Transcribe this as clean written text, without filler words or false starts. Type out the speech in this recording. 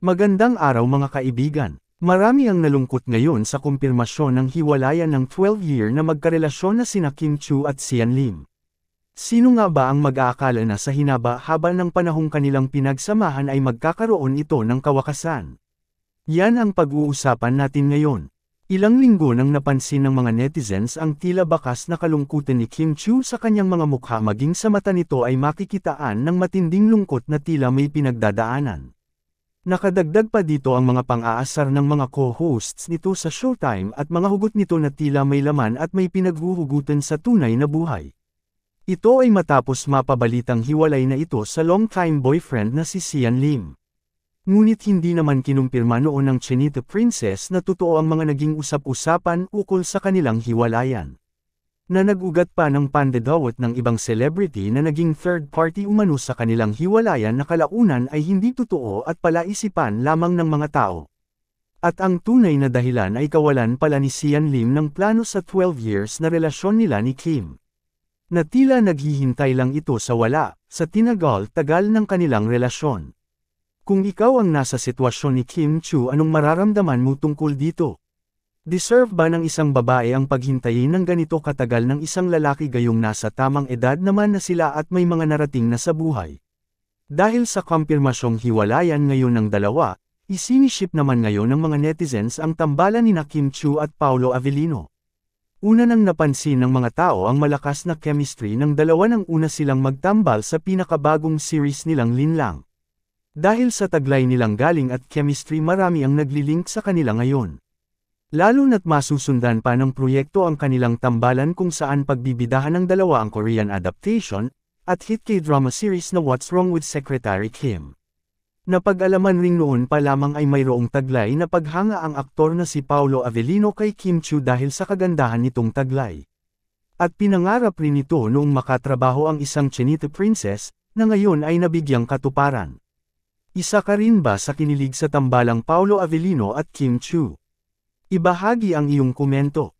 Magandang araw mga kaibigan. Marami ang nalungkot ngayon sa kumpirmasyon ng hiwalayan ng 12-year na magkarelasyon na sina Kim Chiu at Sian Lim. Sino nga ba ang mag-aakala na sa hinaba-haba ng panahong kanilang pinagsamahan ay magkakaroon ito ng kawakasan? Yan ang pag-uusapan natin ngayon. Ilang linggo nang napansin ng mga netizens ang tila bakas na kalungkutan ni Kim Chiu sa kanyang mga mukha, maging sa mata nito ay makikitaan ng matinding lungkot na tila may pinagdadaanan. Nakadagdag pa dito ang mga pang-aasar ng mga co-hosts nito sa Showtime at mga hugot nito na tila may laman at may pinaghuhugutan sa tunay na buhay. Ito ay matapos mapabalitang hiwalay na ito sa long-time boyfriend na si Sian Lim. Ngunit hindi naman kinumpirma noon ng Chinita Princess na totoo ang mga naging usap-usapan ukol sa kanilang hiwalayan. Na nag-ugat pa ng pandadawat ng ibang celebrity na naging third party umano sa kanilang hiwalayan na kalaunan ay hindi totoo at palaisipan lamang ng mga tao. At ang tunay na dahilan ay kawalan pala ni Sian Lim ng plano sa 12 years na relasyon nila ni Kim. Na tila naghihintay lang ito sa wala, sa tinagal-tagal ng kanilang relasyon. Kung ikaw ang nasa sitwasyon ni Kim Chiu, anong mararamdaman mo tungkol dito? Deserve ba ng isang babae ang paghintayin ng ganito katagal ng isang lalaki gayong nasa tamang edad naman na sila at may mga narating na sa buhay? Dahil sa kumpirmasyong hiwalayan ngayon ng dalawa, isiniship naman ngayon ng mga netizens ang tambalan nina Kim Chiu at Paolo Avellino. Una nang napansin ng mga tao ang malakas na chemistry ng dalawa nang una silang magtambal sa pinakabagong series nilang Linlang. Dahil sa taglay nilang galing at chemistry, marami ang naglilink sa kanila ngayon. Lalo na't masusundan pa ng proyekto ang kanilang tambalan kung saan pagbibidahan ng dalawa ang Korean adaptation at hit K-drama series na What's Wrong with Secretary Kim. Napag-alaman ring noon pa lamang ay mayroong taglay na paghanga ang aktor na si Paolo Avellino kay Kim Chiu dahil sa kagandahan nitong taglay. At pinangarap rin ito noong makatrabaho ang isang Chinita Princess na ngayon ay nabigyang katuparan. Isa ka rin ba sa kinilig sa tambalang Paolo Avellino at Kim Chiu? Ibahagi ang iyong komento.